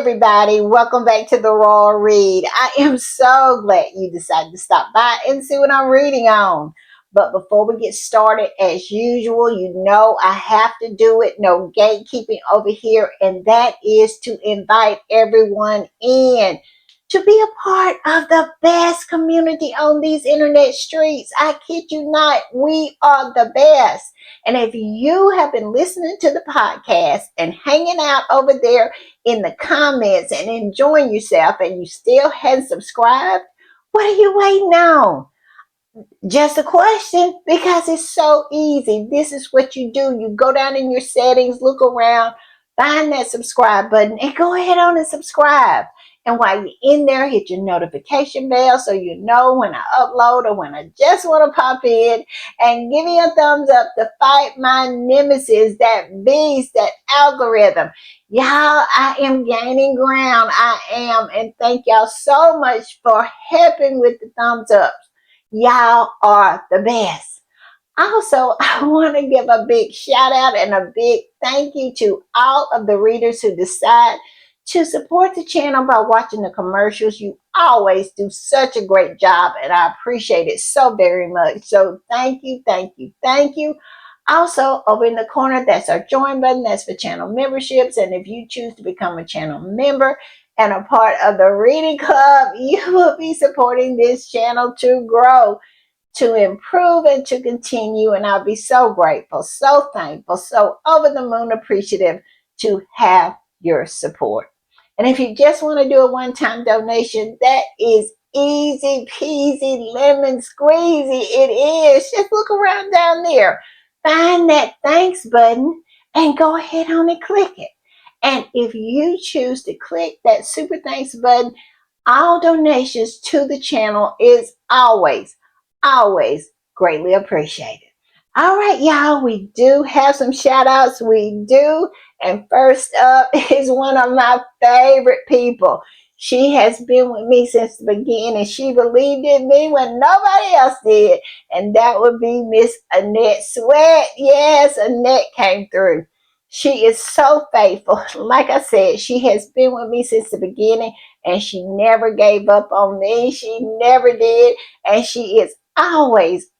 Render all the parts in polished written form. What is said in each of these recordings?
everybody. Welcome back to the Raw Read. I am so glad you decided to stop by and see what I'm reading on. But before we get started, as usual, you know I have to do it. No gatekeeping over here, and that is to invite everyone in to be a part of the best community on these internet streets. I kid you not, we are the best. And if you have been listening to the podcast and hanging out over there in the comments and enjoying yourself and you still hadn't subscribed, what are you waiting on? Just a question, because it's so easy. This is what you do. You go down in your settings, look around, find that subscribe button, and go ahead on and subscribe. And while you're in there, hit your notification bell so you know when I upload or when I just want to pop in, and give me a thumbs up to fight my nemesis, that beast, that algorithm. Y'all, I am gaining ground. I am. And thank y'all so much for helping with the thumbs up. Y'all are the best. Also, I want to give a big shout out and a big thank you to all of the readers who decide to support the channel by watching the commercials. You always do such a great job, and I appreciate it so very much. So thank you, thank you, thank you. Also, over in the corner, that's our join button. That's for channel memberships. And if you choose to become a channel member and a part of the reading club, you will be supporting this channel to grow, to improve, and to continue. And I'll be so grateful, so thankful, so over the moon appreciative to have your support. And if you just want to do a one-time donation, that is easy peasy lemon squeezy. It is. Just look around down there, find that thanks button, and go ahead on and click it. And if you choose to click that super thanks button, all donations to the channel is always greatly appreciated. All right, y'all, we do have some shout outs. We do. And first up is one of my favorite people. She has been with me since the beginning. She believed in me when nobody else did. And that would be Miss Annette Sweat. Yes, Annette came through. She is so faithful. Like I said, she has been with me since the beginning, and she never gave up on me. She never did. And she is always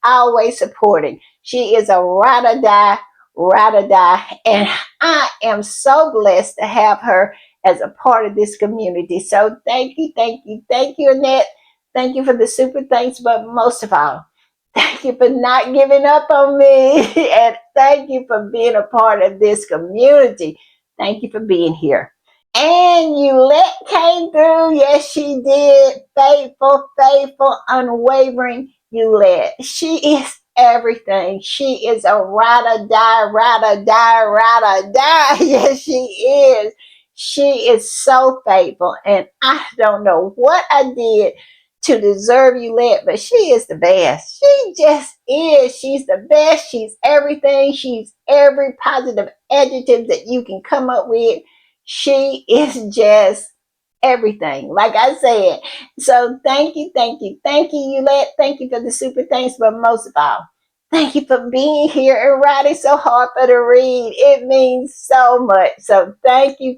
supporting. She is a ride or die. And I am so blessed to have her as a part of this community. So thank you, Annette. Thank you for the super thanks, but most of all, thank you for not giving up on me. And thank you for being a part of this community. Thank you for being here. And Yulette came through. Yes, she did. Faithful, unwavering Yulette. She is everything. She is a ride or die. Yes, she is. She is so faithful. And I don't know what I did to deserve Yulette, but she is the best. She just is. She's the best. She's everything. She's every positive adjective that you can come up with. She is just everything, like I said. So thank you, Yulette. Thank you for the super thanks, but most of all, thank you for being here and riding so hard for the read. It means so much. So thank you.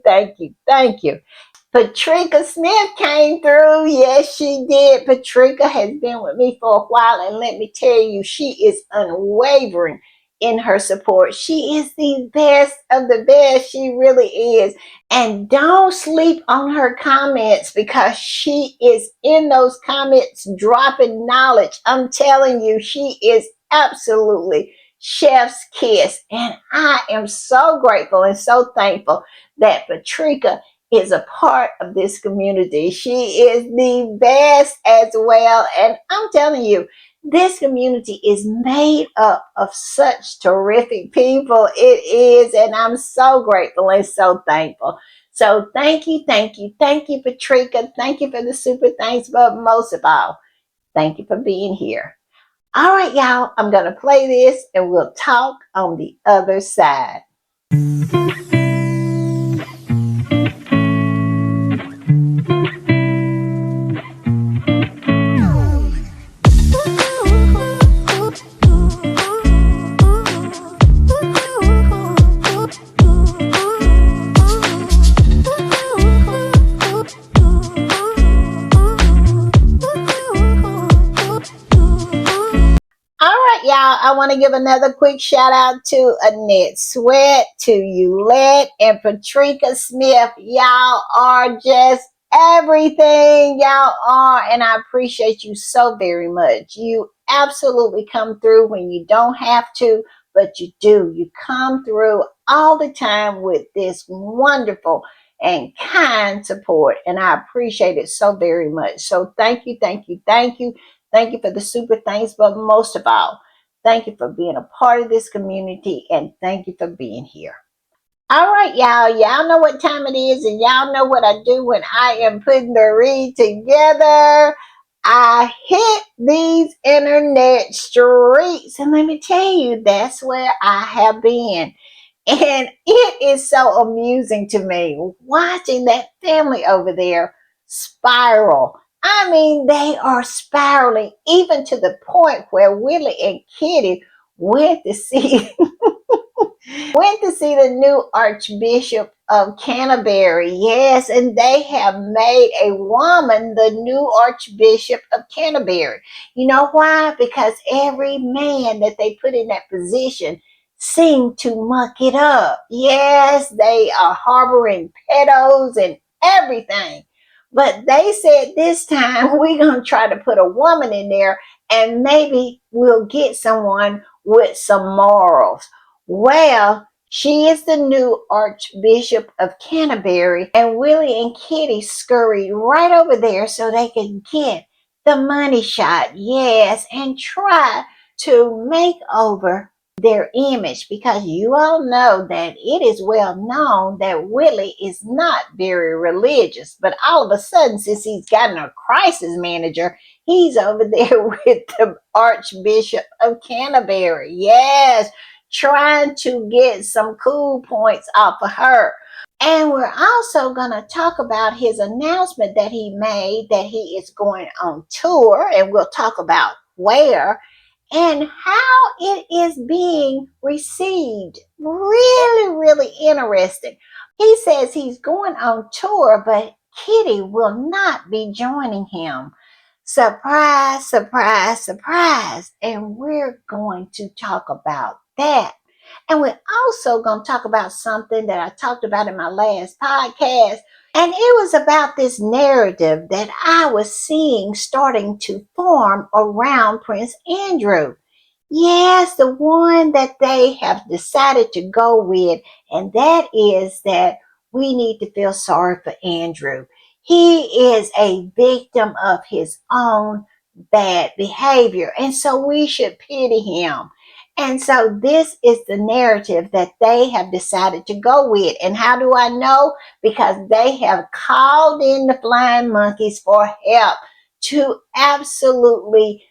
Patrika Smith came through. Yes, she did. Patrika has been with me for a while, and let me tell you, she is unwavering in her support. She is the best of the best. She really is. And don't sleep on her comments, because she is in those comments dropping knowledge. I'm telling you, she is absolutely chef's kiss. And I am so grateful and so thankful that Patrika is a part of this community. She is the best as well. And I'm telling you, this community is made up of such terrific people. It is, and I'm so grateful and so thankful. So thank you, Patrika. Thank you for the super thanks, but most of all, thank you for being here. All right, y'all, I'm going to play this and we'll talk on the other side. want to give another quick shout out to Annette Sweat, to Eulette, and Patricia Smith. Y'all are just everything. Y'all are, and I appreciate you so very much. You absolutely come through when you don't have to, but you do. You come through all the time with this wonderful and kind support, and I appreciate it so very much. So thank you, thank you, thank you. Thank you for the super thanks, but most of all, thank you for being a part of this community, and thank you for being here. All right, y'all. Y'all know what time it is, and y'all know what I do when I am putting the read together. I hit these internet streets, and let me tell you, that's where I have been. And it is so amusing to me watching that family over there spiral. I mean, they are spiraling even to the point where Willie and Kitty went to see the new Archbishop of Canterbury. Yes, and they have made a woman the new Archbishop of Canterbury. You know why? Because every man that they put in that position seemed to muck it up. Yes, they are harboring pedos and everything. But they said this time we're going to try to put a woman in there, and maybe we'll get someone with some morals. Well, she is the new Archbishop of Canterbury, and Willie and Kitty scurried right over there so they could get the money shot, yes, and try to make over their image, because you all know that it is well known that Willie is not very religious. But all of a sudden, since he's gotten a crisis manager, he's over there with the Archbishop of Canterbury. Yes, trying to get some cool points off of her. And we're also going to talk about his announcement that he made that he is going on tour, and we'll talk about where and how it is being received. Really, really interesting. He says he's going on tour, but Kitty will not be joining him. Surprise, surprise, surprise. And we're going to talk about that. And we're also going to talk about something that I talked about in my last podcast. And it was about this narrative that I was seeing starting to form around Prince Andrew. Yes, the one that they have decided to go with, and that is that we need to feel sorry for Andrew. He is a victim of his own bad behavior, and so we should pity him. And so this is the narrative that they have decided to go with. And how do I know? Because they have called in the flying monkeys for help to absolutely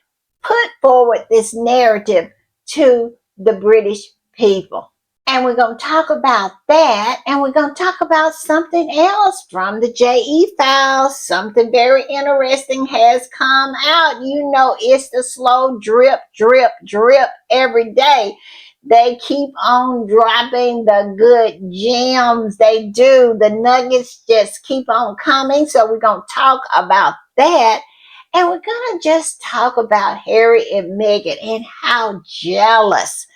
put forward this narrative to the British people. And we're going to talk about that. And we're going to talk about something else from the JE files. Something very interesting has come out. You know, it's the slow drip, drip, drip every day. They keep on dropping the good gems. They do. The nuggets just keep on coming. So we're going to talk about that. And we're going to just talk about Harry and Meghan and how jealous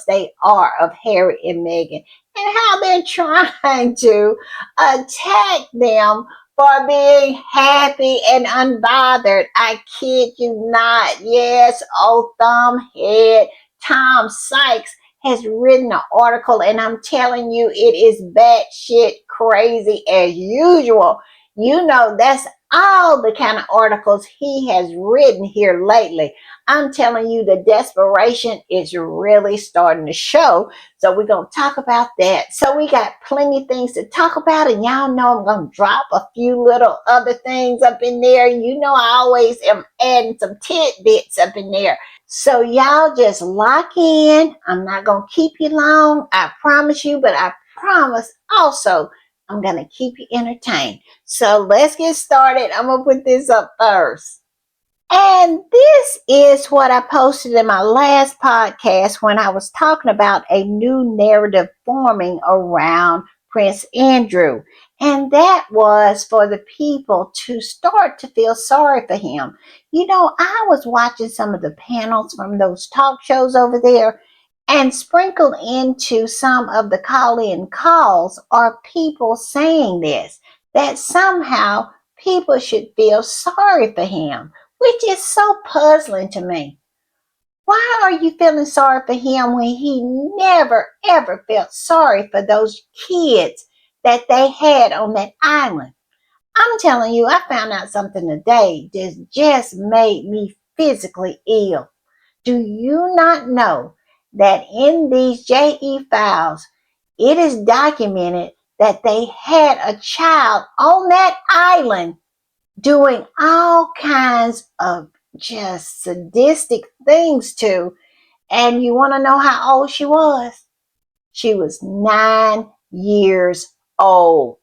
they are of Harry and Meghan, and how they're trying to attack them for being happy and unbothered. I kid you not. Yes, old thumbhead Tom Sykes has written an article, and I'm telling you, it is batshit crazy as usual. You know, that's all the kind of articles he has written here lately. I'm telling you, the desperation is really starting to show. So we're going to talk about that. So we got plenty of things to talk about, and y'all know I'm going to drop a few little other things up in there. You know, I always am adding some tidbits up in there. So y'all just lock in. I'm not going to keep you long, I promise you, but I promise also I'm going to keep you entertained. So let's get started. I'm going to put this up first. And this is what I posted in my last podcast when I was talking about a new narrative forming around Prince Andrew. And that was for the people to start to feel sorry for him. You know, I was watching some of the panels from those talk shows over there, and sprinkled into some of the call in calls are people saying this, that somehow people should feel sorry for him, which is so puzzling to me. Why are you feeling sorry for him when he never ever felt sorry for those kids that they had on that island? I'm telling you, I found out something today that just made me physically ill. Do you not know that in these JE files, it is documented that they had a child on that island doing all kinds of just sadistic things to? And you want to know how old she was? She was 9 years old.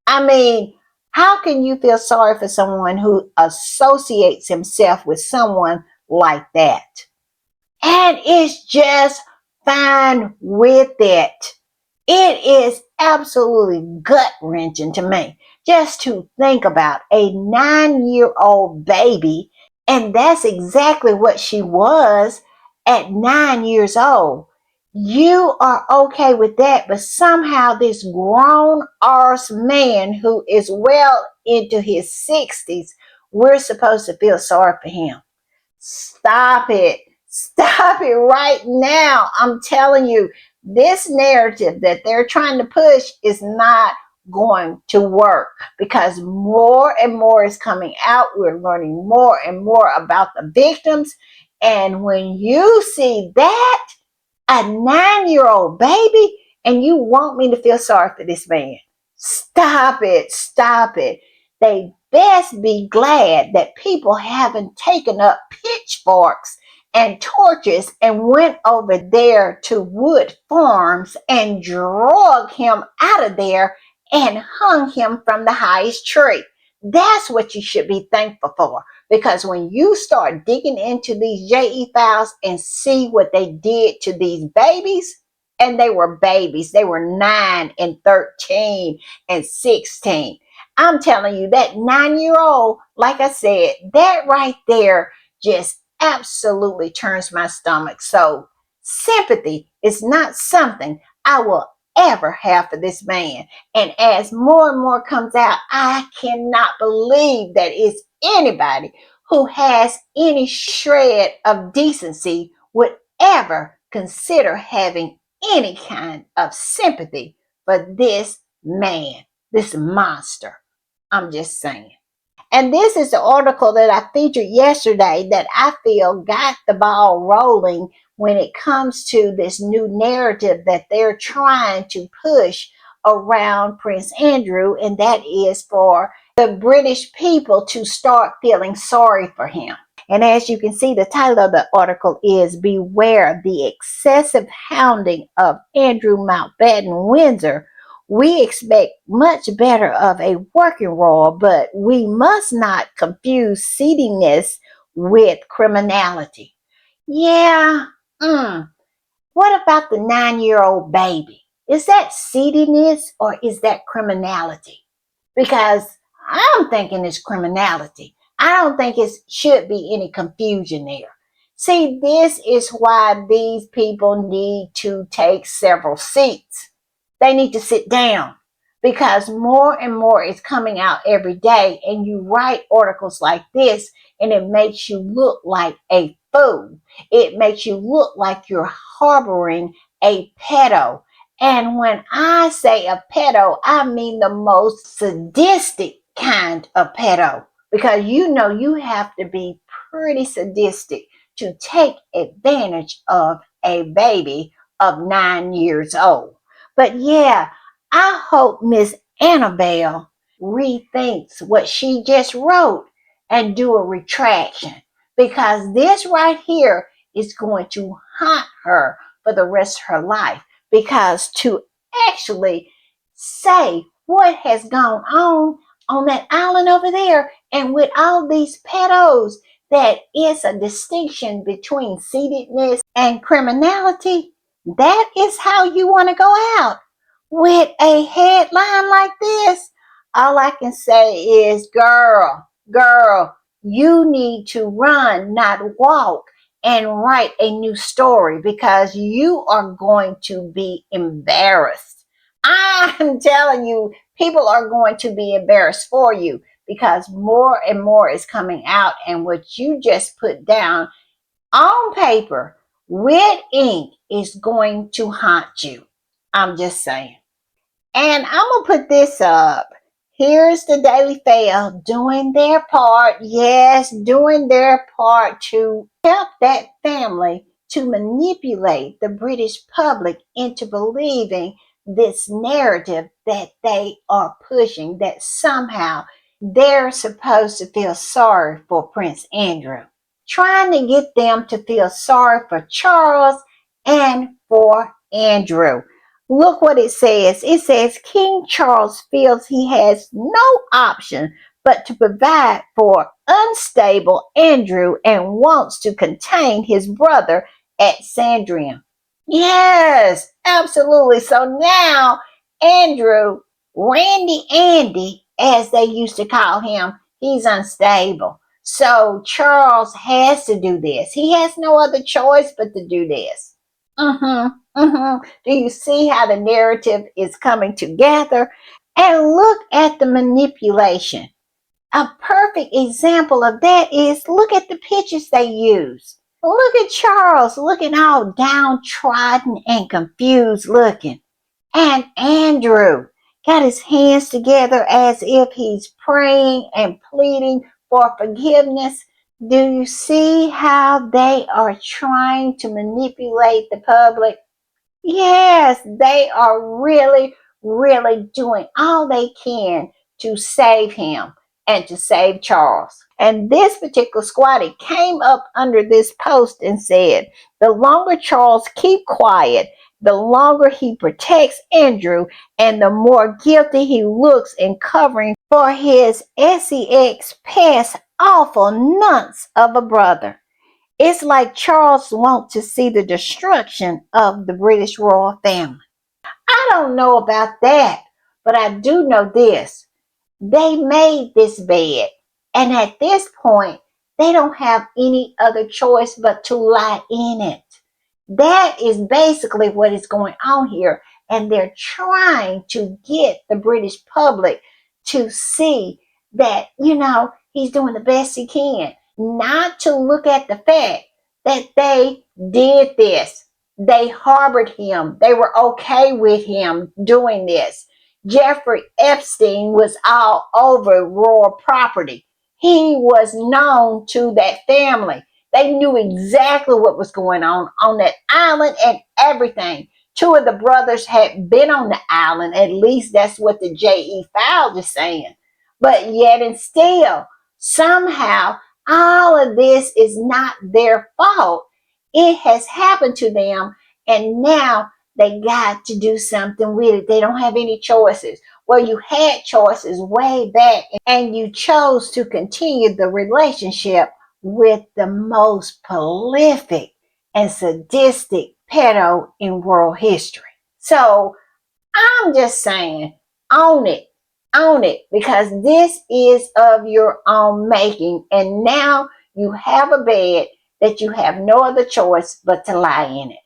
I mean, how can you feel sorry for someone who associates himself with someone like that? And it's just fine with it. It is absolutely gut wrenching to me just to think about a 9 year old baby, and that's exactly what she was at 9 years old. You are okay with that, but somehow this grown arse man who is well into his 60s, we're supposed to feel sorry for him. Stop it. Stop it right now. I'm telling you, this narrative that they're trying to push is not going to work, because more and more is coming out. We're learning more and more about the victims. And when you see that, a 9 year old baby, and you want me to feel sorry for this man, stop it. Stop it. They best be glad that people haven't taken up pitchforks and torches and went over there to Wood Farms and drug him out of there and hung him from the highest tree. That's what you should be thankful for. Because when you start digging into these JE files and see what they did to these babies, and they were babies, they were 9 and 13 and 16. I'm telling you, that 9 year old, like I said, that right there just absolutely turns my stomach. So, sympathy is not something I will ever have for this man. And as more and more comes out, I cannot believe that it's anybody who has any shred of decency would ever consider having any kind of sympathy for this man, this monster. I'm just saying. And this is the article that I featured yesterday that I feel got the ball rolling when it comes to this new narrative that they're trying to push around Prince Andrew, and that is for the British people to start feeling sorry for him. And as you can see, the title of the article is Beware the Excessive Hounding of Andrew Mountbatten Windsor. We expect much better of a working royal, but we must not confuse seediness with criminality. Yeah, what about the 9 year old baby? Is that seediness or is that criminality? Because I'm thinking it's criminality. I don't think it should be any confusion there. See, this is why these people need to take several seats. They need to sit down, because more and more is coming out every day, and you write articles like this and it makes you look like a fool. It makes you look like you're harboring a pedo. And when I say a pedo, I mean the most sadistic kind of pedo, because you know you have to be pretty sadistic to take advantage of a baby of 9 years old. But yeah, I hope Miss Annabelle rethinks what she just wrote and do a retraction, because this right here is going to haunt her for the rest of her life. Because to actually say what has gone on that island over there, and with all these pedos, that is a distinction between seededness and criminality, that is how you want to go out. with a headline like this, all I can say is, girl, you need to run, not walk, and write a new story because you are going to be embarrassed. I'm telling you, people are going to be embarrassed for you because more and more is coming out, and what you just put down on paper with ink is going to haunt you. I'm just saying. And I'm going to put this up. Here's the Daily Fail doing their part. Yes, doing their part to help that family to manipulate the British public into believing this narrative that they are pushing, that somehow they're supposed to feel sorry for Prince Andrew. Trying to get them to feel sorry for Charles and for Andrew. Look what it says. It says King Charles feels he has no option but to provide for unstable Andrew and wants to contain his brother at Sandringham. Yes, absolutely. So now Andrew, Randy Andy, as they used to call him, he's unstable. So Charles has to do this. He has no other choice but to do this. Do you see how the narrative is coming together? And look at the manipulation. A perfect example of that is look at the pictures they use. Look at Charles looking all downtrodden and confused looking. And Andrew got his hands together as if he's praying and pleading for forgiveness. Do you see how they are trying to manipulate the public? Yes, they are really doing all they can to save him and to save Charles. And this particular squatty came up under this post and said, the longer Charles keep quiet, the longer he protects Andrew and the more guilty he looks in covering for his sex past awful nonce of a brother. It's like Charles wants to see the destruction of the British royal family. I don't know about that, but I do know this. They made this bed, and at this point, they don't have any other choice but to lie in it. That is basically what is going on here, and they're trying to get the British public to see that, he's doing the best he can, not to look at the fact that they did this. They harbored him. They were okay with him doing this. Jeffrey Epstein was all over royal property. He was known to that family. They knew exactly what was going on that island and everything. Two of the brothers had been on the island. At least that's what the J.E. Files is saying. But yet and still, somehow, all of this is not their fault. It has happened to them, and now they got to do something with it. They don't have any choices. Well, you had choices way back, and you chose to continue the relationship with the most prolific and sadistic pedo in world history. So I'm just saying, own it, because this is of your own making. And now you have a bed that you have no other choice but to lie in it.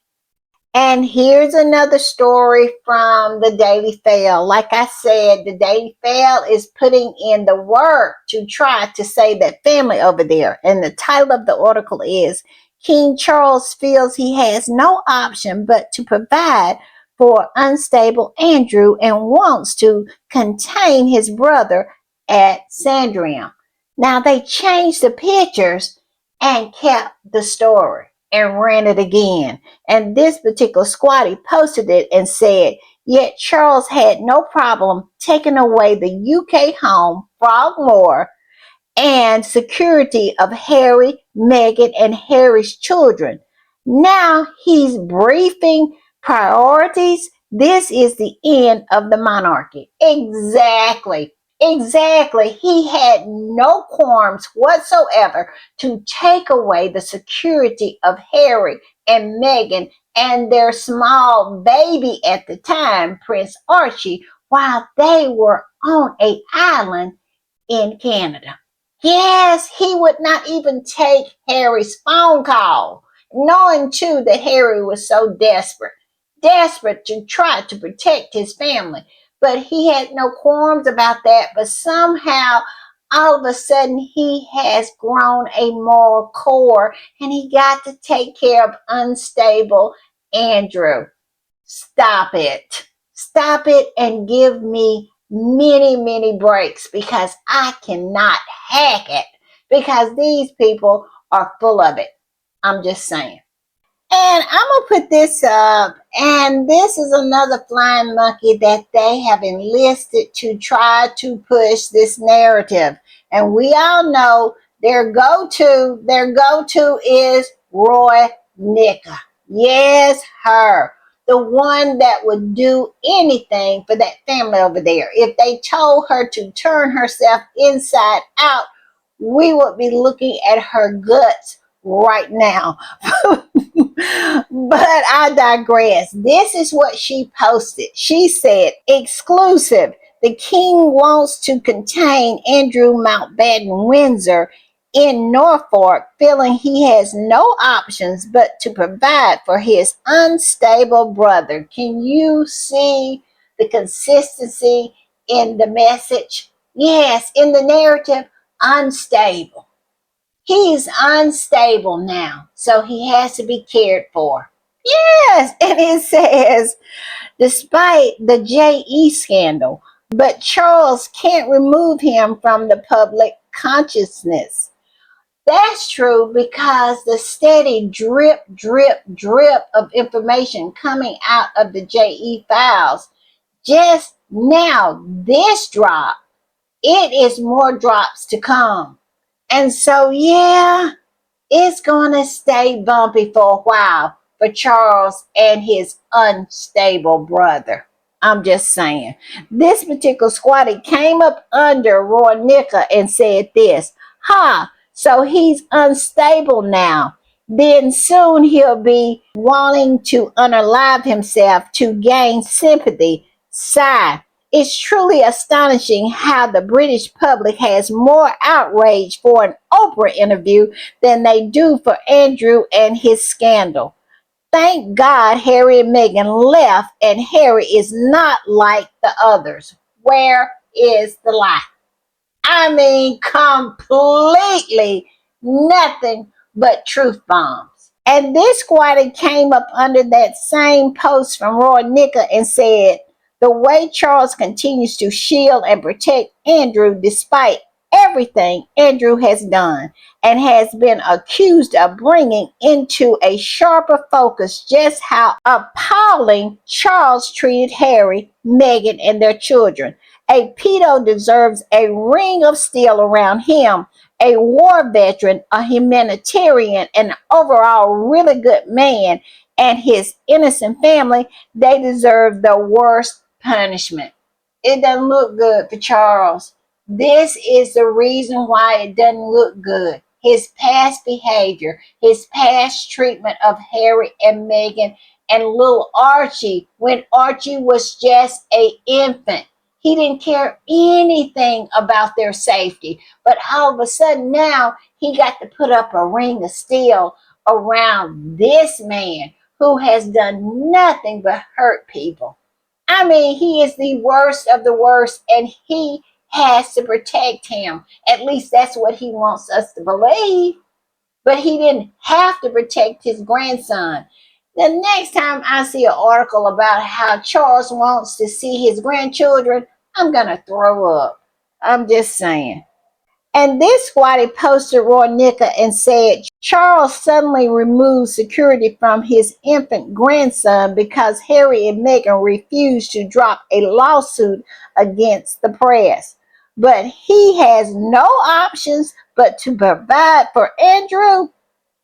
And here's another story from the Daily Fail. Like I said, the Daily Fail is putting in the work to try to save that family over there. And the title of the article is King Charles feels he has no option but to provide for unstable Andrew and wants to contain his brother at Sandringham. Now they changed the pictures and kept the story and ran it again. And this particular squatty posted it and said, yet Charles had no problem taking away the UK home, Frogmore, and security of Harry, Meghan, and Harry's children. Now he's briefing priorities. This is the end of the monarchy. Exactly. Exactly. He had no qualms whatsoever to take away the security of Harry and Meghan and their small baby at the time, Prince Archie, while they were on an island in Canada. Yes, he would not even take Harry's phone call, knowing too that Harry was so desperate to try to protect his family. But he had no qualms about that. But somehow, all of a sudden, he has grown a moral core and he got to take care of unstable Andrew. Stop it. Stop it and give me many, many breaks because I cannot hack it because these people are full of it. I'm just saying. And I'm going to put this up, and this is another flying monkey that they have enlisted to try to push this narrative. And we all know their go-to is Roy Nicka. Yes, her. The one that would do anything for that family over there. If they told her to turn herself inside out, we would be looking at her guts right now. But I digress. This is what she posted. She said, exclusive. The king wants to contain Andrew Mountbatten Windsor in Norfolk, feeling he has no options but to provide for his unstable brother. Can you see the consistency in the message? Yes, in the narrative, unstable. He's unstable now, so he has to be cared for. Yes, and it says, despite the JE scandal, but Charles can't remove him from the public consciousness. That's true because the steady drip, drip, drip of information coming out of the JE files. Just now, this drop, it is more drops to come. And so, yeah, it's going to stay bumpy for a while for Charles and his unstable brother. I'm just saying. This particular squatty came up under Roy Nicka and said this, so he's unstable now. Then soon he'll be wanting to unalive himself to gain sympathy. Sigh. It's truly astonishing how the British public has more outrage for an Oprah interview than they do for Andrew and his scandal. Thank God Harry and Meghan left and Harry is not like the others. Where is the lie? I mean, completely nothing but truth bombs. And this squatter came up under that same post from Roy Nicka and said, the way Charles continues to shield and protect Andrew despite everything Andrew has done and has been accused of bringing into a sharper focus just how appalling Charles treated Harry, Meghan, and their children. A pedo deserves a ring of steel around him. A war veteran, a humanitarian, and overall really good man, and his innocent family, they deserve the worst punishment. It doesn't look good for Charles. This is the reason why it doesn't look good. His past behavior, his past treatment of Harry and Meghan and little Archie when Archie was just an infant. He didn't care anything about their safety. But all of a sudden now he got to put up a ring of steel around this man who has done nothing but hurt people. I mean, he is the worst of the worst, and he has to protect him. At least that's what he wants us to believe. But he didn't have to protect his grandson. The next time I see an article about how Charles wants to see his grandchildren, I'm going to throw up. I'm just saying. And this squatty posted Roy Nicka and said Charles suddenly removed security from his infant grandson because Harry and Meghan refused to drop a lawsuit against the press. But he has no options but to provide for Andrew.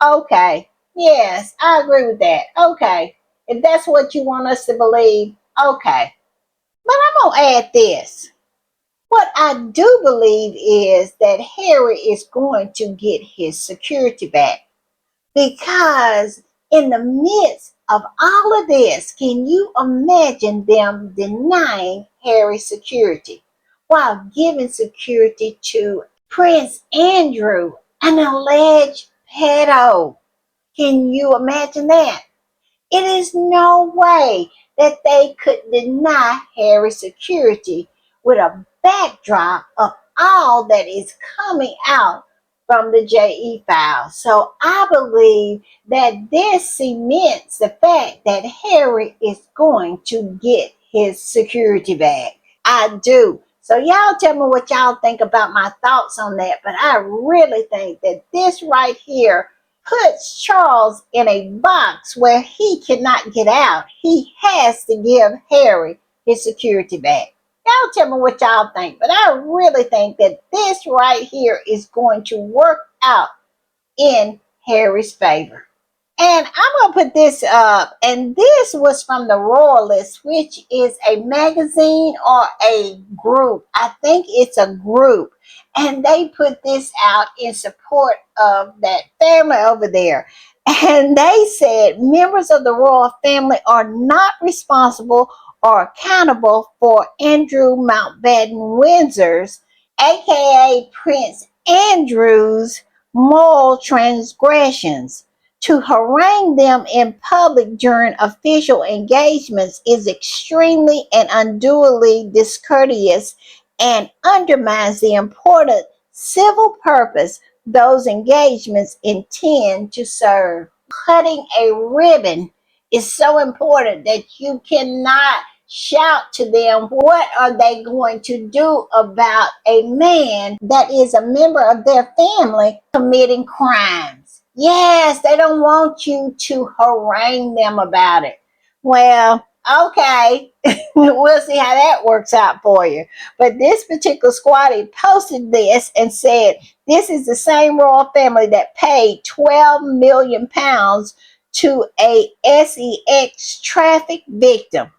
Okay. Yes, I agree with that. Okay. If that's what you want us to believe, okay. But I'm going to add this. What I do believe is that Harry is going to get his security back because In the midst of all of this, can you imagine them denying Harry security while giving security to Prince Andrew, an alleged pedo? Can you imagine that? It is no way that they could deny Harry security with a backdrop of all that is coming out from the JE files. So I believe that this cements the fact that Harry is going to get his security back. I do. So y'all tell me what y'all think about my thoughts on that. But I really think that this right here puts Charles in a box where he cannot get out. He has to give Harry his security back. Y'all tell me what y'all think, but I really think that this right here is going to work out in Harry's favor. And I'm going to put this up. And this was from the Royalist, which is a magazine or a group. I think it's a group. And they put this out in support of that family over there. And they said members of the royal family are not responsible or accountable for Andrew Mountbatten Windsor's, aka Prince Andrew's, moral transgressions. To harangue them in public during official engagements is extremely and unduly discourteous and undermines the important civil purpose those engagements intend to serve. Cutting a ribbon is so important that you cannot shout to them what are they going to do about a man that is a member of their family committing crimes. Yes, they don't want you to harangue them about it. Well, okay, we'll see how that works out for you. But this particular squatty posted this and said, this is the same royal family that paid £12 million to a sex traffic victim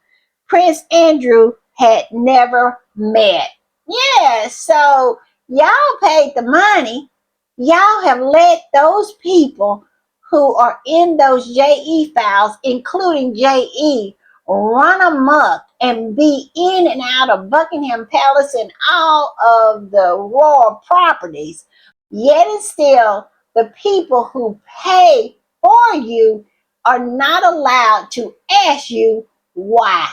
Prince Andrew had never met. Yeah, so y'all paid the money. Y'all have let those people who are in those JE files, including JE, run amok and be in and out of Buckingham Palace and all of the royal properties. Yet and still, the people who pay for you are not allowed to ask you why.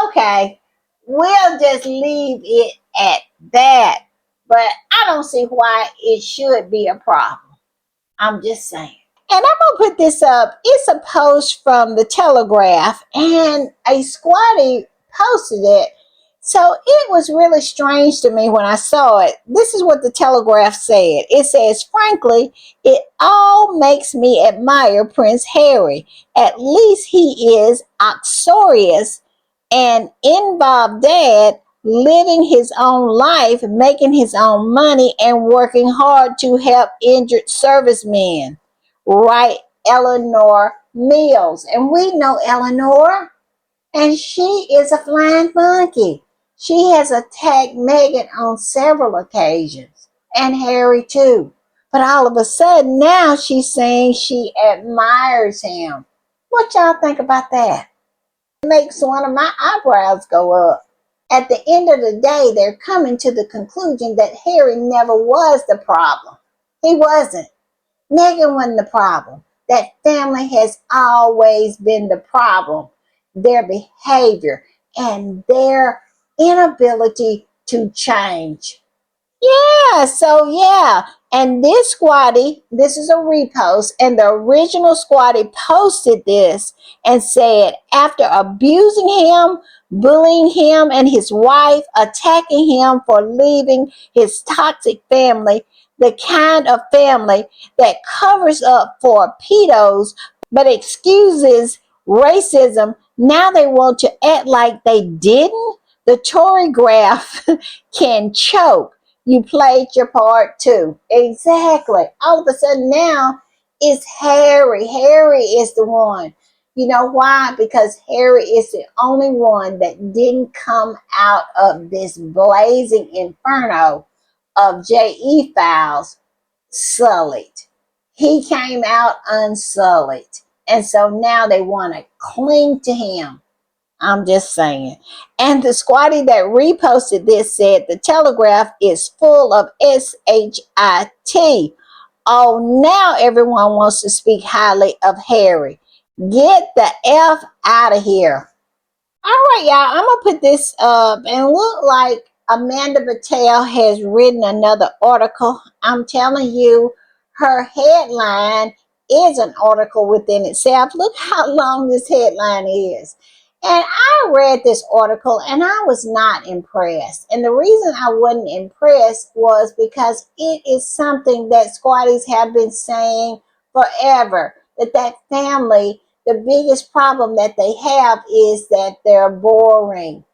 Okay, we'll just leave it at that. But I don't see why it should be a problem. I'm just saying. And I'm going to put this up. It's a post from the Telegraph, and a squatty posted it. So it was really strange to me when I saw it. This is what the Telegraph said. It says, frankly, it all makes me admire Prince Harry. At least he is uxorious and involved dad, living his own life, making his own money, and working hard to help injured servicemen. Right, Eleanor Mills. And we know Eleanor, and she is a flying monkey. She has attacked Meghan on several occasions, and Harry too. But all of a sudden now she's saying she admires him. What y'all think about that? Makes one of my eyebrows go up. At the end of the day, they're coming to the conclusion that Harry never was the problem. He wasn't. Meghan wasn't the problem. That family has always been the problem. Their behavior and their inability to change. Yeah, so yeah. And this squatty, this is a repost, and the original squatty posted this and said, after abusing him, bullying him and his wife, attacking him for leaving his toxic family, the kind of family that covers up for pedos but excuses racism, now they want to act like they didn't? The Tory graph can choke. You played your part too. Exactly. All of a sudden now it's Harry. Harry is the one. You know why? Because Harry is the only one that didn't come out of this blazing inferno of JE files sullied. He came out unsullied. And so now they want to cling to him. I'm just saying. And the squatty that reposted this said the Telegraph is full of SHIT. Oh, now everyone wants to speak highly of Harry. Get the F out of here. All right, y'all, I'm going to put this up and look like Amanda Patel has written another article. I'm telling you, her headline is an article within itself. Look how long this headline is. And I read this article and I was not impressed. And the reason I wasn't impressed was because it is something that squatties have been saying forever, that family, the biggest problem that they have is that they're boring.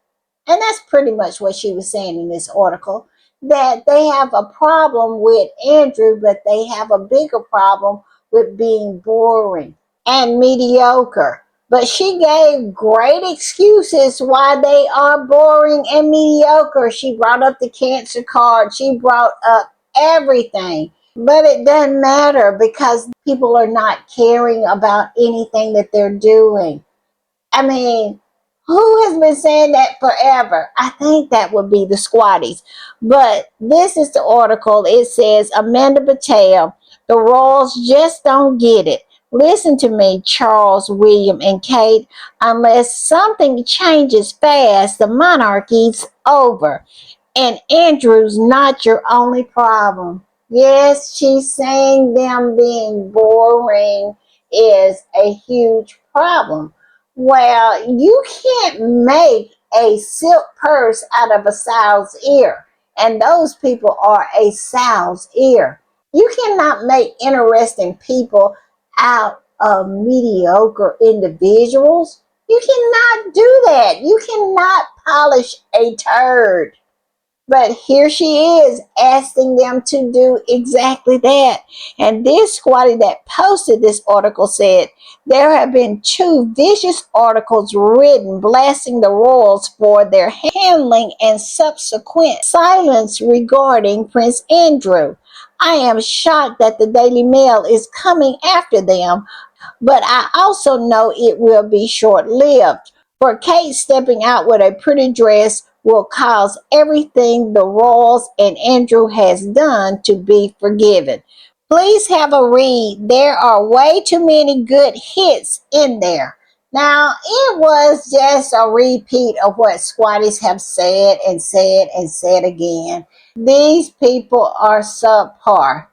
And that's pretty much what she was saying in this article, that they have a problem with Andrew, but they have a bigger problem with being boring and mediocre. But she gave great excuses why they are boring and mediocre. She brought up the cancer card. She brought up everything. But it doesn't matter because people are not caring about anything that they're doing. I mean, who has been saying that forever? I think that would be the squatties. But this is the article. It says, Amanda Patel, the Royals just don't get it. Listen to me, Charles, William, and Kate. Unless something changes fast, the monarchy's over. And Andrew's not your only problem. Yes, she's saying them being boring is a huge problem. Well, you can't make a silk purse out of a sow's ear, and those people are a sow's ear. You cannot make interesting people out of mediocre individuals. You cannot do that. You cannot polish a turd. But here she is asking them to do exactly that. And this squatty that posted this article said, there have been two vicious articles written blasting the royals for their handling and subsequent silence regarding Prince Andrew. I am shocked that the Daily Mail is coming after them, but I also know it will be short-lived. For Kate, stepping out with a pretty dress will cause everything the Royals and Andrew has done to be forgiven. Please have a read. There are way too many good hits in there. Now, it was just a repeat of what squatties have said and said and said again. These people are subpar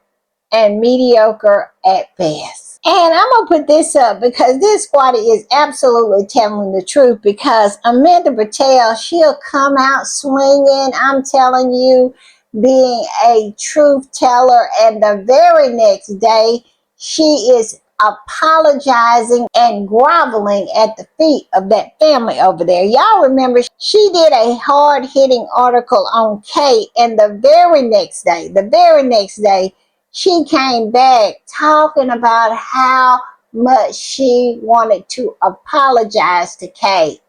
and mediocre at best. And I'm going to put this up because this squatty is absolutely telling the truth, because Amanda Patel, she'll come out swinging, I'm telling you, being a truth teller, and the very next day she is apologizing and groveling at the feet of that family over there. Y'all remember she did a hard-hitting article on Kate, and the very next day, she came back talking about how much she wanted to apologize to Kate.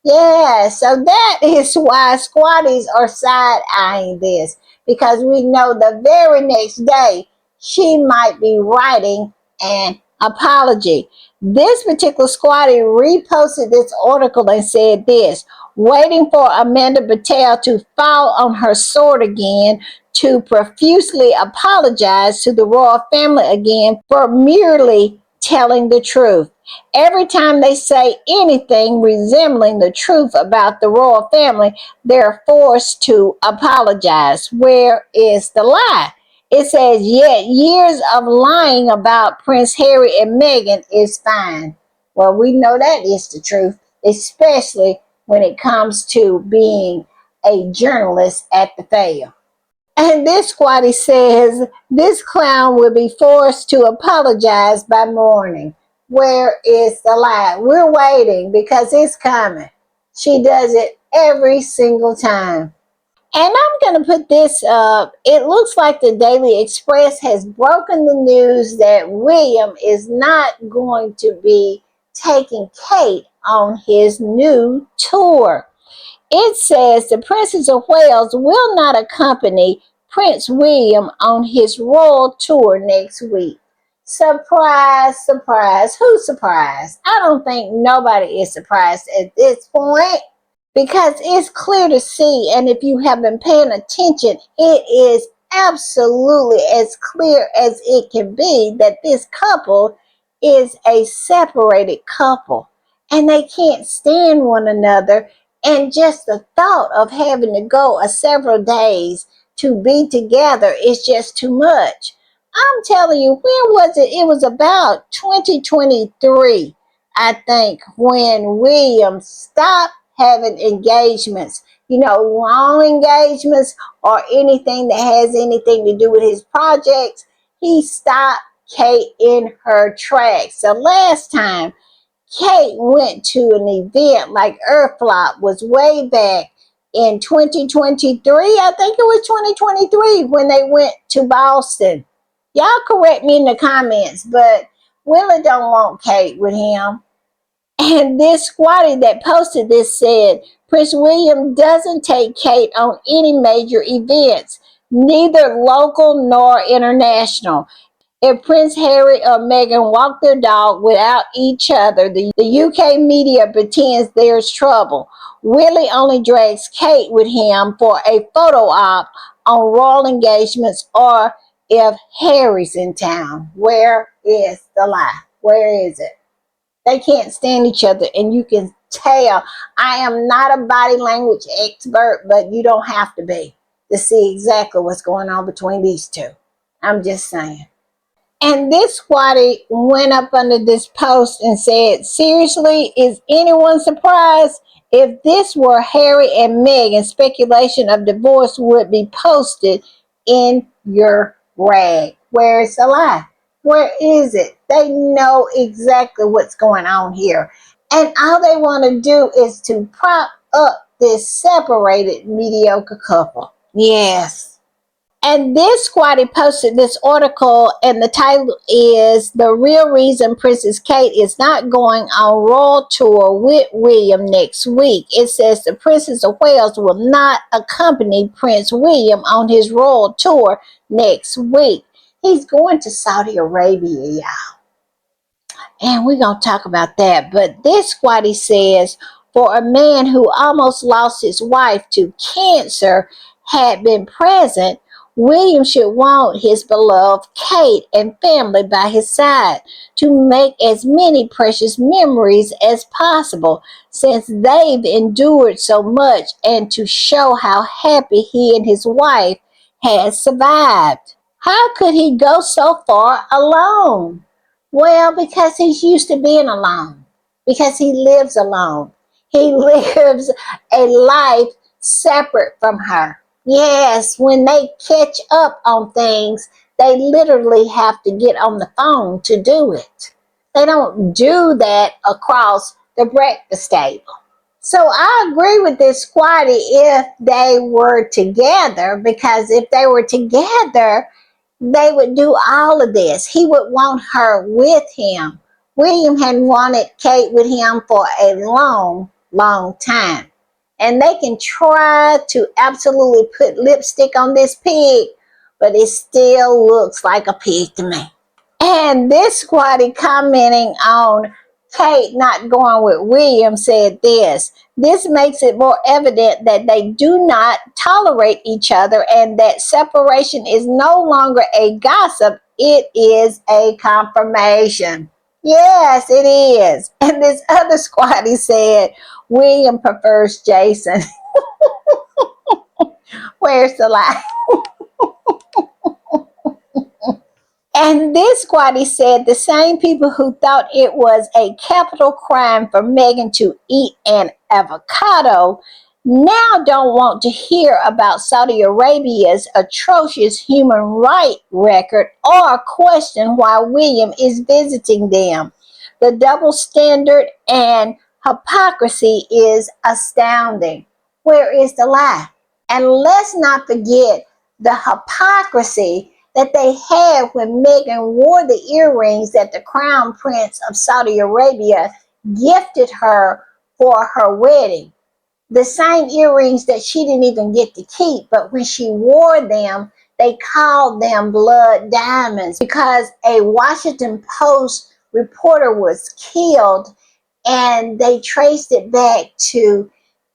Yeah, so that is why squatties are side-eyeing this, because we know the very next day she might be writing an apology. This particular squatty reposted this article and said this, waiting for Amanda Patel to fall on her sword again to profusely apologize to the royal family again for merely telling the truth. Every time they say anything resembling the truth about the royal family, they're forced to apologize. Where is the lie? It says, yet years of lying about Prince Harry and Meghan is fine. Well, we know that is the truth, especially when it comes to being a journalist at the fair. And this squatty says this clown will be forced to apologize by morning. Where is the lie? We're waiting because it's coming. She does it every single time. And I'm going to put this up. It looks like the Daily Express has broken the news that William is not going to be taking Kate on his new tour. It says the Princess of Wales will not accompany Prince William on his royal tour next week. Surprise, surprise. Who's surprised? I don't think nobody is surprised at this point because it's clear to see, and if you have been paying attention, it is absolutely as clear as it can be that this couple is a separated couple and they can't stand one another. And just the thought of having to go a several days to be together is just too much. I'm telling you, when was it? It was about 2023, I think, when William stopped having engagements, long engagements or anything that has anything to do with his projects. He stopped Kate in her tracks. The last time Kate went to an event like Earthflop was way back in 2023. I think it was 2023 when they went to Boston. Y'all correct me in the comments, but Willie don't want Kate with him. And this squatty that posted this said, Prince William doesn't take Kate on any major events, neither local nor international. If Prince Harry or Meghan walk their dog without each other, the UK media pretends there's trouble. Willie only drags Kate with him for a photo op on royal engagements or if Harry's in town. Where is the lie? Where is it? They can't stand each other, and you can tell. I am not a body language expert, but you don't have to be to see exactly what's going on between these two. I'm just saying. And this squatty went up under this post and said, seriously, is anyone surprised? If this were Harry and Meghan, speculation of divorce would be posted in your rag. Where's the lie? Where is it? They know exactly what's going on here. And all they want to do is to prop up this separated mediocre couple. Yes. And this squatty posted this article, and the title is The Real Reason Princess Kate is Not Going on Royal Tour with William Next Week. It says the Princess of Wales will not accompany Prince William on his royal tour next week. He's going to Saudi Arabia, y'all. And we're going to talk about that. But this squatty says, for a man who almost lost his wife to cancer had been present, William should want his beloved Kate and family by his side to make as many precious memories as possible since they've endured so much and to show how happy he and his wife had survived. How could he go so far alone? Well, because he's used to being alone, because he lives alone. He lives a life separate from her. Yes, when they catch up on things, they literally have to get on the phone to do it. They don't do that across the breakfast table. So I agree with this squatty if they were together, because if they were together, they would do all of this. He would want her with him. William had wanted Kate with him for a long, long time. And they can try to absolutely put lipstick on this pig, but it still looks like a pig to me. And this squatty commenting on Kate not going with William said this. This makes it more evident that they do not tolerate each other and that separation is no longer a gossip, it is a confirmation. Yes, it is. And this other squatty said, William prefers Jason. Where's the lie? And this squatty said the same people who thought it was a capital crime for Meghan to eat an avocado now don't want to hear about Saudi Arabia's atrocious human rights record or question why William is visiting them. The double standard and hypocrisy is astounding. Where is the lie? And let's not forget the hypocrisy that they had when Meghan wore the earrings that the Crown Prince of Saudi Arabia gifted her for her wedding. The same earrings that she didn't even get to keep, but when she wore them, They called them blood diamonds because a Washington Post reporter was killed, and they traced it back to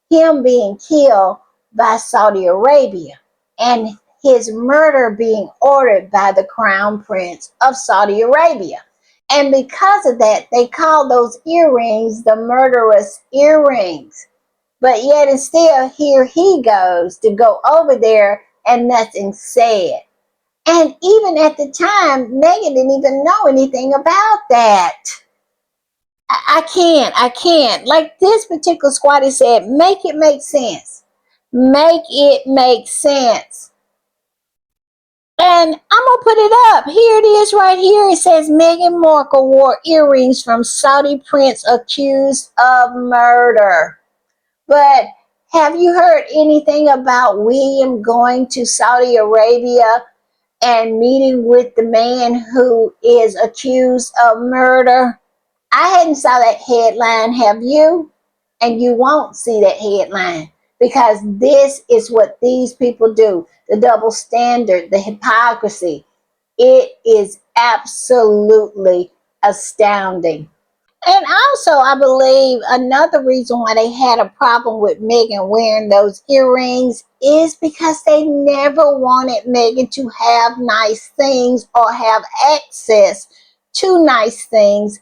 him being killed by Saudi Arabia and his murder being ordered by the Crown Prince of Saudi Arabia. And because of that, they call those earrings the murderous earrings. But yet and still, here he goes to go over there and nothing said. And even at the time, Megan didn't even know anything about that. I can't. Like this particular squatty said, make it make sense. Make it make sense. And I'm gonna put it up. Here it is right here. It says Meghan Markle wore earrings from Saudi prince accused of murder. But have you heard anything about William going to Saudi Arabia and meeting with the man who is accused of murder? I hadn't saw that headline, have you? And you won't see that headline because this is what these people do. The double standard, the hypocrisy. It is absolutely astounding. And also, I believe another reason why they had a problem with Meghan wearing those earrings is because they never wanted Meghan to have nice things or have access to nice things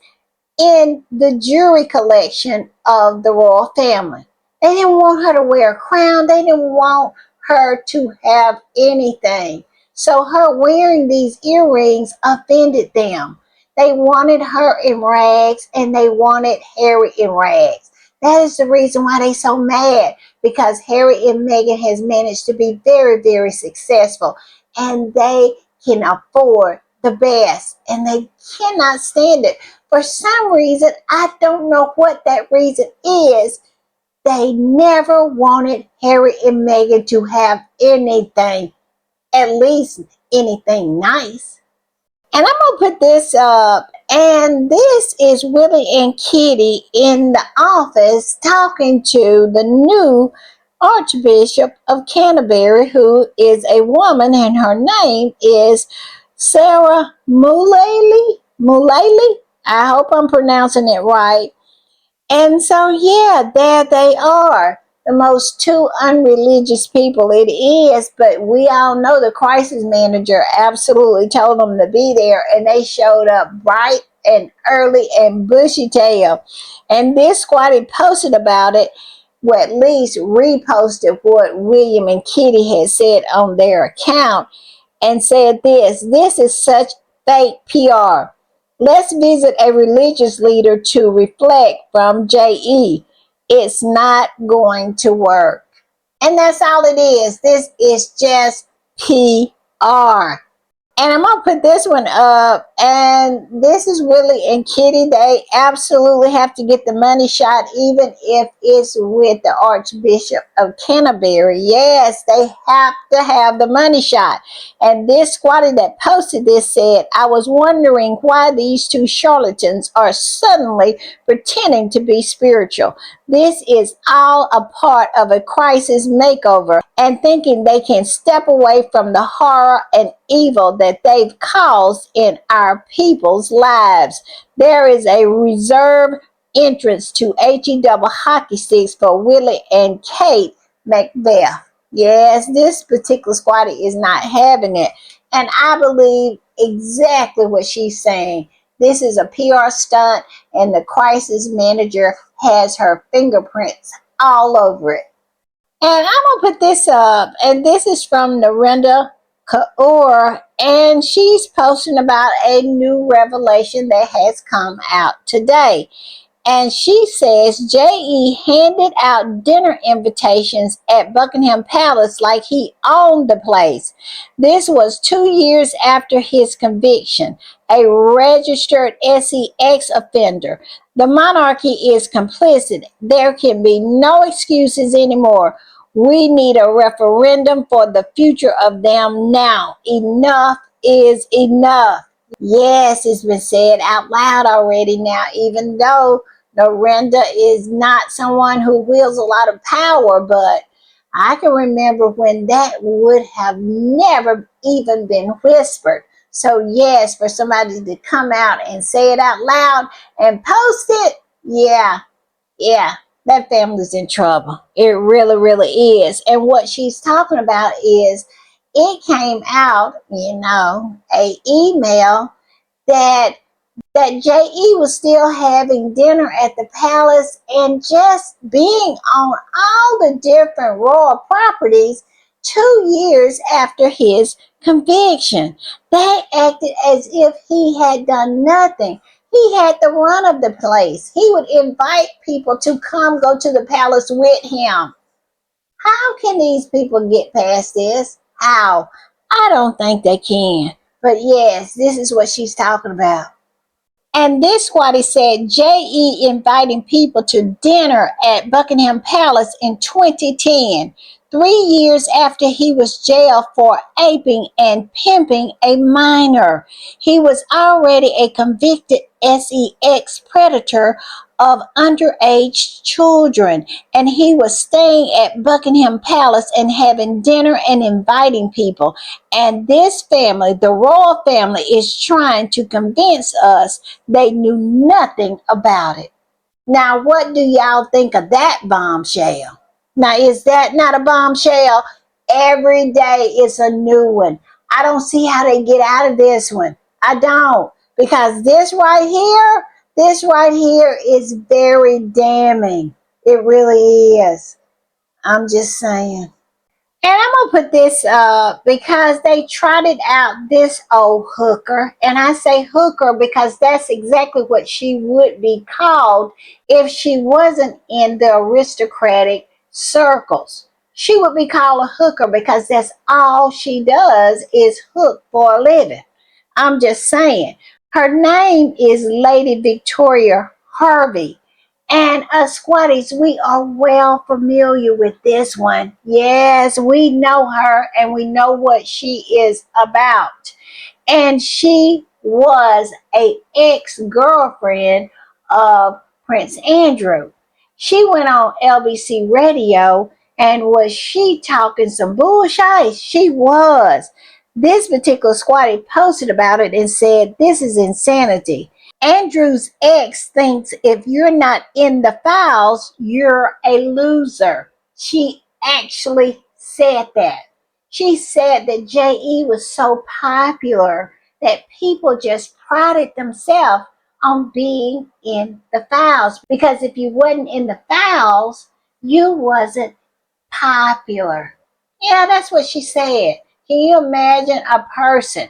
in the jewelry collection of the royal family. They didn't want her to wear a crown. They didn't want her to have anything. So her wearing these earrings offended them. They wanted her in rags and they wanted Harry in rags. That is the reason why they so mad, because Harry and Meghan has managed to be very, very successful and they can afford the best and they cannot stand it. For some reason, I don't know what that reason is. They never wanted Harry and Meghan to have anything, at least anything nice. And I'm going to put this up. And this is Willie and Kitty in the office talking to the new Archbishop of Canterbury, who is a woman, and her name is Sarah Mullally. I hope I'm pronouncing it right. And so, yeah, there they are. The most two unreligious people it is, but we all know the crisis manager absolutely told them to be there, and they showed up bright and early and bushy tail. And this squatty posted about it, well, at least reposted what William and Kitty had said on their account, and said this is such fake PR. Let's visit a religious leader to reflect from JE. It's not going to work. And that's all it is. This is just PR. And I'm going to put this one up. And this is Willie and Kitty. They absolutely have to get the money shot, even if it's with the Archbishop of Canterbury. Yes, they have to have the money shot. And this squatter that posted this said, I was wondering why these two charlatans are suddenly pretending to be spiritual. This is all a part of a crisis makeover and thinking they can step away from the horror and evil that they've caused in our people's lives. There is a reserved entrance to HE double hockey sticks for Willie and Kate Macbeth. Yes, this particular squatter is not having it. And I believe exactly what she's saying. This is a PR stunt, and the crisis manager has her fingerprints all over it. And I'm going to put this up, and this is from Narendra Kaur, and she's posting about a new revelation that has come out today. And she says J.E. handed out dinner invitations at Buckingham Palace like he owned the place. This was 2 years after his conviction, a registered SEX offender. The monarchy is complicit. There can be no excuses anymore. We need a referendum for the future of them now. Enough is enough. Yes, it's been said out loud already now, even though Narendra is not someone who wields a lot of power, but I can remember when that would have never even been whispered. So, yes, for somebody to come out and say it out loud and post it, yeah, yeah, that family's in trouble. It really, really is. And what she's talking about is it came out, a email that JE was still having dinner at the palace and just being on all the different royal properties 2 years after his conviction. They acted as if he had done nothing. He had the run of the place. He would invite people to come go to the palace with him. How can these people get past this? How? I don't think they can. But yes, this is what she's talking about. And this what he said, J.E. inviting people to dinner at Buckingham Palace in 2010, 3 years after he was jailed for aping and pimping a minor. He was already a convicted sex predator of underage children, and he was staying at Buckingham Palace and having dinner and inviting people. And this family, the royal family, is trying to convince us they knew nothing about it. Now, what do y'all think of that bombshell? Now, is that not a bombshell? Every day is a new one. I don't see how they get out of this one. I don't. Because this right here is very damning. It really is. I'm just saying. And I'm gonna put this because they trotted out this old hooker, and I say hooker because that's exactly what she would be called if she wasn't in the aristocratic circles. She would be called a hooker because that's all she does is hook for a living. I'm just saying. Her name is Lady Victoria Harvey. And us squatties, we are well familiar with this one. Yes, we know her and we know what she is about. And she was a ex-girlfriend of Prince Andrew. She went on LBC radio and was she talking some bullshit? She was. This particular squatty posted about it and said, "This is insanity. Andrew's ex thinks if you're not in the files, you're a loser." She actually said that. She said that JE was so popular that people just prided themselves on being in the files because if you wasn't in the files, you wasn't popular. Yeah, that's what she said. Can you imagine a person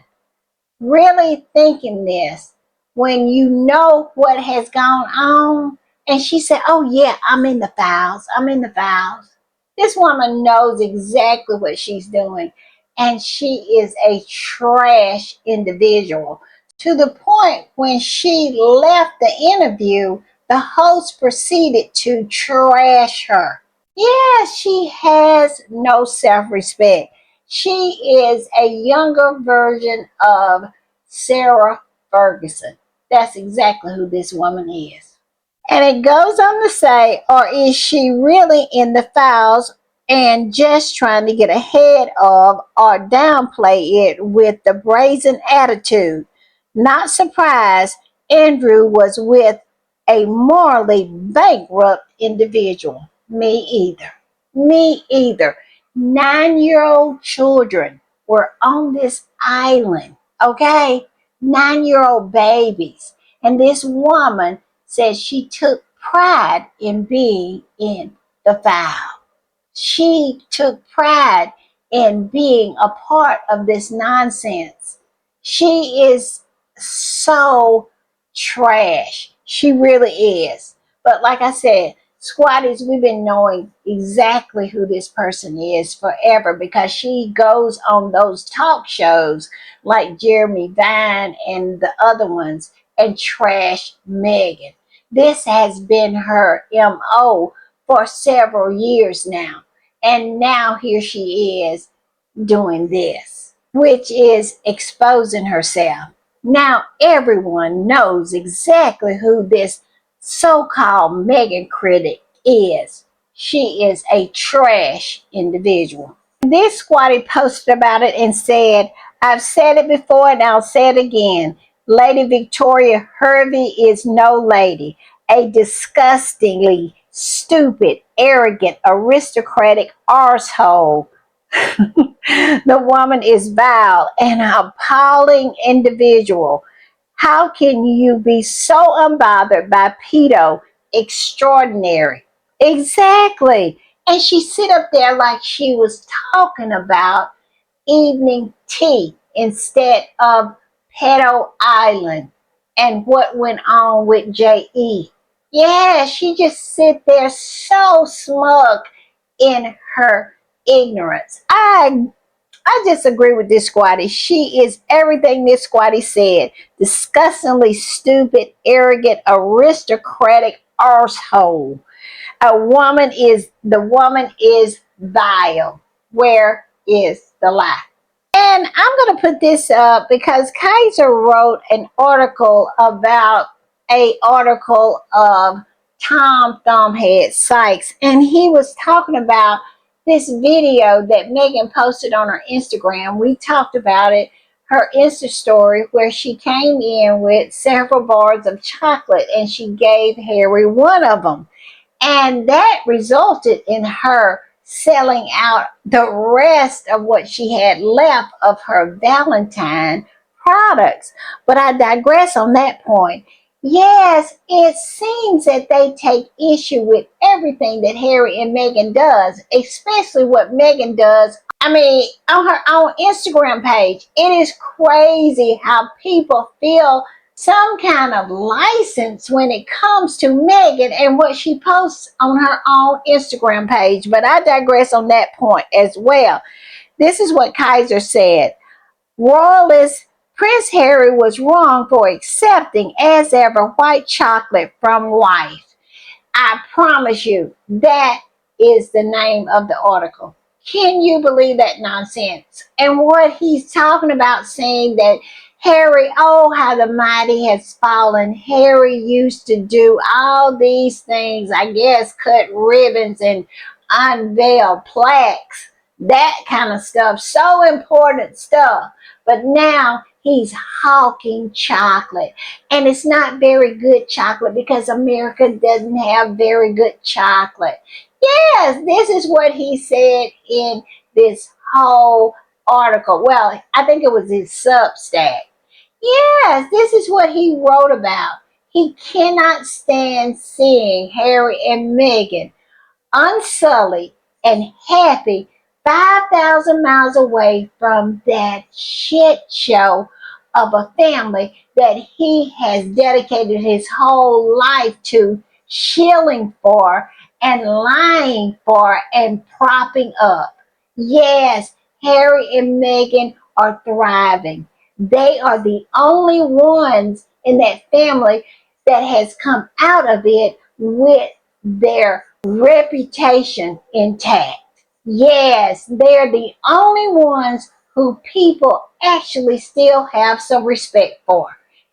really thinking this when you know what has gone on? And she said, "Oh, yeah, I'm in the files. I'm in the files." This woman knows exactly what she's doing. And she is a trash individual to the point when she left the interview, the host proceeded to trash her. Yeah, she has no self respect. She is a younger version of Sarah Ferguson. That's exactly who this woman is. And it goes on to say, or is she really in the files and just trying to get ahead of or downplay it with the brazen attitude? Not surprised, Andrew was with a morally bankrupt individual. Me either. Me either. 9-year-old children were on this island, okay? 9-year-old babies. And this woman says she took pride in being in the file. She took pride in being a part of this nonsense. She is so trash. She really is. But like I said, squatties, we've been knowing exactly who this person is forever because she goes on those talk shows like Jeremy Vine and the other ones and trash Megan. This has been her MO for several years now. And now here she is doing this, which is exposing herself. Now everyone knows exactly who this so called Megan critic is. She is a trash individual. This squatty posted about it and said, I've said it before and I'll say it again. Lady Victoria Hervey is no lady. A disgustingly stupid, arrogant, aristocratic arsehole. The woman is vile and appalling individual. How can you be so unbothered by pedo extraordinary? Exactly. And she sit up there like she was talking about evening tea instead of Pedo Island and what went on with J.E. Yeah, she just sit there so smug in her ignorance. I disagree with this squatty. She is everything this squatty said. Disgustingly stupid, arrogant, aristocratic arsehole. The woman is vile. Where is the lie? And I'm going to put this up because Kaiser wrote an article about a article of Tom Thumbhead Sykes, and he was talking about this video that Megan posted on her Instagram. We talked about it, her Insta story, where she came in with several bars of chocolate and she gave Harry one of them. And that resulted in her selling out the rest of what she had left of her Valentine products. But I digress on that point. Yes, it seems that they take issue with everything that Harry and Meghan does, especially what Meghan does. I mean, on her own Instagram page. It is crazy how people feel some kind of license when it comes to Meghan and what she posts on her own Instagram page. But I digress on that point as well. This is what Kaiser said. Royalist Prince Harry was wrong for accepting, as ever, white chocolate from wife. I promise you, that is the name of the article. Can you believe that nonsense? And what he's talking about, saying that Harry, oh, how the mighty has fallen. Harry used to do all these things, I guess, cut ribbons and unveil plaques, that kind of stuff. So important stuff. But now he's hawking chocolate. And it's not very good chocolate because America doesn't have very good chocolate. Yes, this is what he said in this whole article. Well, I think it was his Substack. Yes, this is what he wrote about. He cannot stand seeing Harry and Meghan unsullied and happy 5,000 miles away from that shit show of a family that he has dedicated his whole life to, shilling for and lying for and propping up. Yes, Harry and Meghan are thriving. They are the only ones in that family that has come out of it with their reputation intact. Yes, they're the only ones who people actually still have some respect for.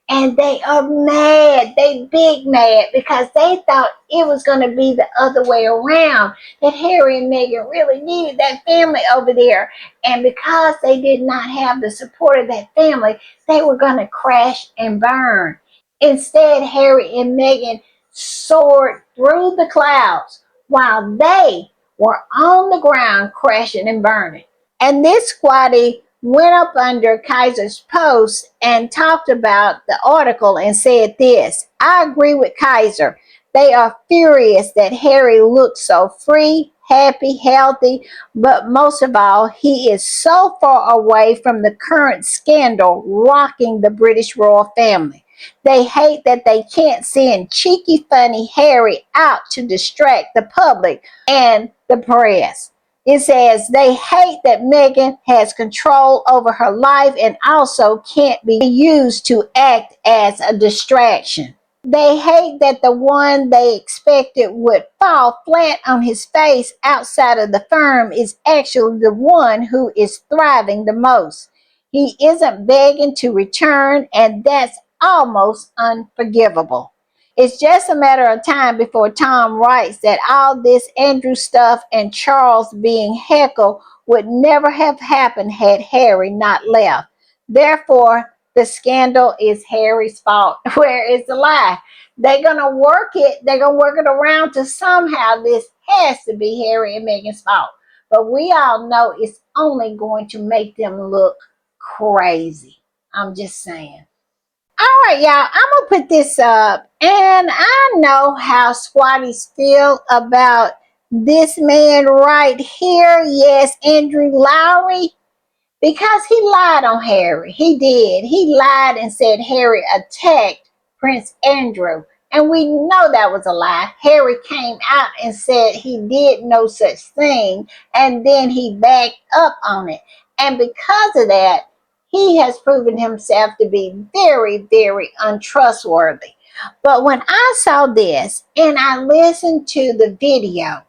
And they are mad. They big mad because they thought it was going to be the other way around. That Harry and Meghan really needed that family over there. And because they did not have the support of that family, they were going to crash and burn. Instead, Harry and Meghan soared through the clouds while they were on the ground crashing and burning. And this squatty went up under Kaiser's post and talked about the article and said this. I agree with Kaiser. They are furious that Harry looks so free, happy, healthy, but most of all, he is so far away from the current scandal rocking the British royal family. They hate that they can't send cheeky, funny Harry out to distract the public and the press. It says they hate that Meghan has control over her life and also can't be used to act as a distraction. They hate that the one they expected would fall flat on his face outside of the firm is actually the one who is thriving the most. He isn't begging to return, and that's almost unforgivable. It's just a matter of time before Tom writes that all this Andrew stuff and Charles being heckled would never have happened had Harry not left. Therefore, the scandal is Harry's fault. Where is the lie? They're gonna work it around to somehow this has to be Harry and Meghan's fault. But we all know it's only going to make them look crazy. I'm just saying. All right, y'all, I'm gonna put this up, and I know how Squatties feel about this man right here. Yes, Andrew Lowry, because he lied on Harry. He did. He lied and said Harry attacked Prince Andrew. And we know that was a lie. Harry came out and said he did no such thing, and then he backed up on it. And because of that, he has proven himself to be very, very untrustworthy. But when I saw this and I listened to the video,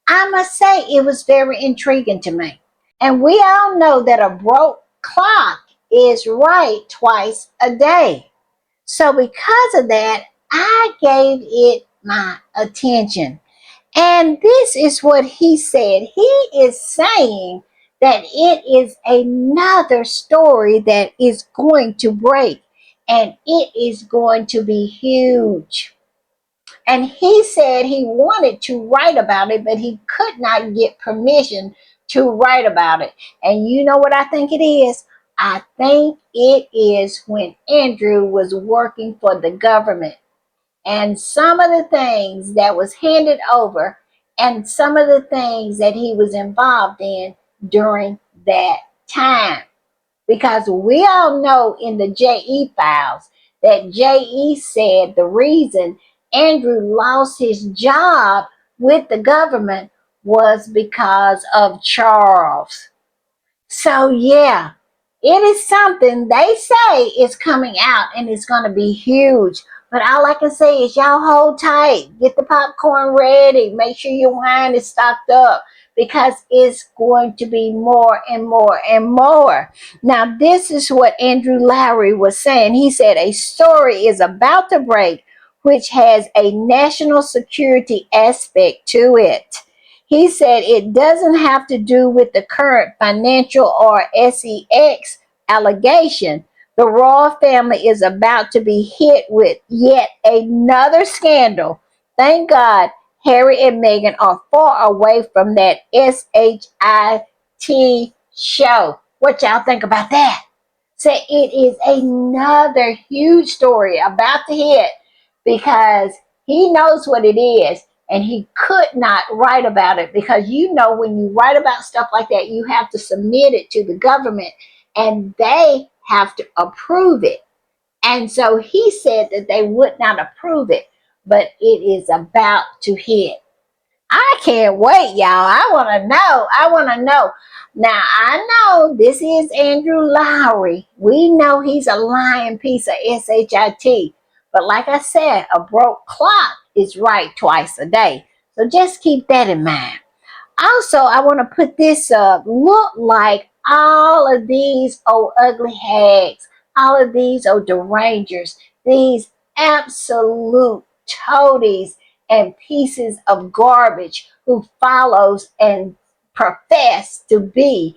I must say it was very intriguing to me. And we all know that a broke clock is right twice a day. So, because of that, I gave it my attention. And this is what he said. He is saying that it is another story that is going to break, and it is going to be huge. And he said he wanted to write about it, but he could not get permission to write about it. And you know what I think it is? I think it is when Andrew was working for the government, and some of the things that was handed over and some of the things that he was involved in during that time. Because we all know in the JE files that JE said the reason Andrew lost his job with the government was because of Charles. So, yeah, it is something they say is coming out and it's going to be huge. But all I can say is y'all hold tight, get the popcorn ready, make sure your wine is stocked up because it's going to be more and more and more. Now, this is what Andrew Lowry was saying. He said a story is about to break which has a national security aspect to it. He said it doesn't have to do with the current financial or sex allegation. The royal family is about to be hit with yet another scandal. Thank God Harry and Meghan are far away from that SHIT show. What y'all think about that? Say it is another huge story about to hit because he knows what it is and he could not write about it because you know when you write about stuff like that you have to submit it to the government and they have to approve it. And so he said that they would not approve it, but it is about to hit. I can't wait, y'all. I want to know. I want to know. Now, I know this is Andrew Lowry. We know he's a lying piece of SHIT. But like I said, a broke clock is right twice a day. So just keep that in mind. Also, I want to put this up. Look like all of these old ugly hags, all of these old derangers, these absolute toadies and pieces of garbage who follows and profess to be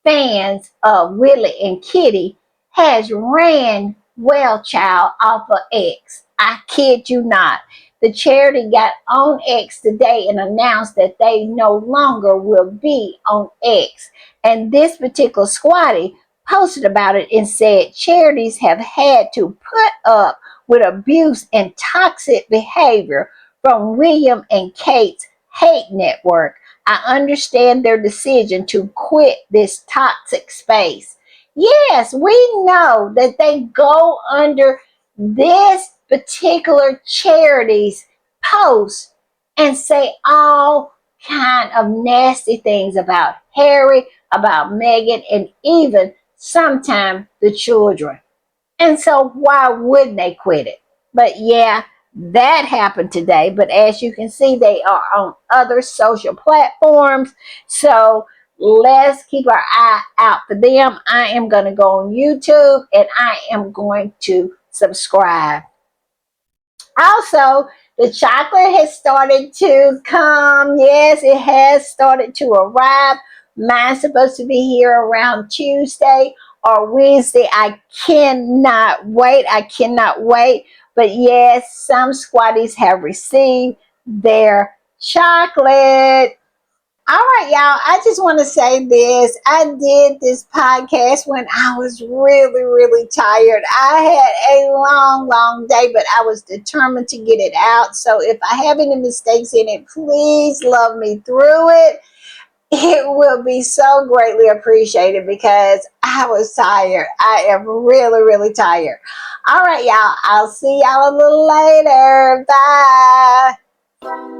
fans of Willie and Kitty has ran Well Child off of X. I kid you not. The charity got on X today and announced that they no longer will be on X. And this particular squatty posted about it and said charities have had to put up with abuse and toxic behavior from William and Kate's hate network. I understand their decision to quit this toxic space. Yes, we know that they go under this particular charity's post and say all kind of nasty things about Harry, about Meghan, and even sometimes the children. And so why wouldn't they quit it? But yeah, that happened today. But as you can see, they are on other social platforms. So let's keep our eye out for them. I am going to go on YouTube and I am going to subscribe. Also, the chocolate has started to come. Yes, it has started to arrive. Mine's supposed to be here around Tuesday or Wednesday. I cannot wait. I cannot wait. But yes, some squatties have received their chocolate. All right, y'all. I just want to say this. I did this podcast when I was really, really tired. I had a long, long day, but I was determined to get it out. So if I have any mistakes in it, please love me through it. It will be so greatly appreciated because I was tired. I am really, really tired. All right, y'all. I'll see y'all a little later. Bye.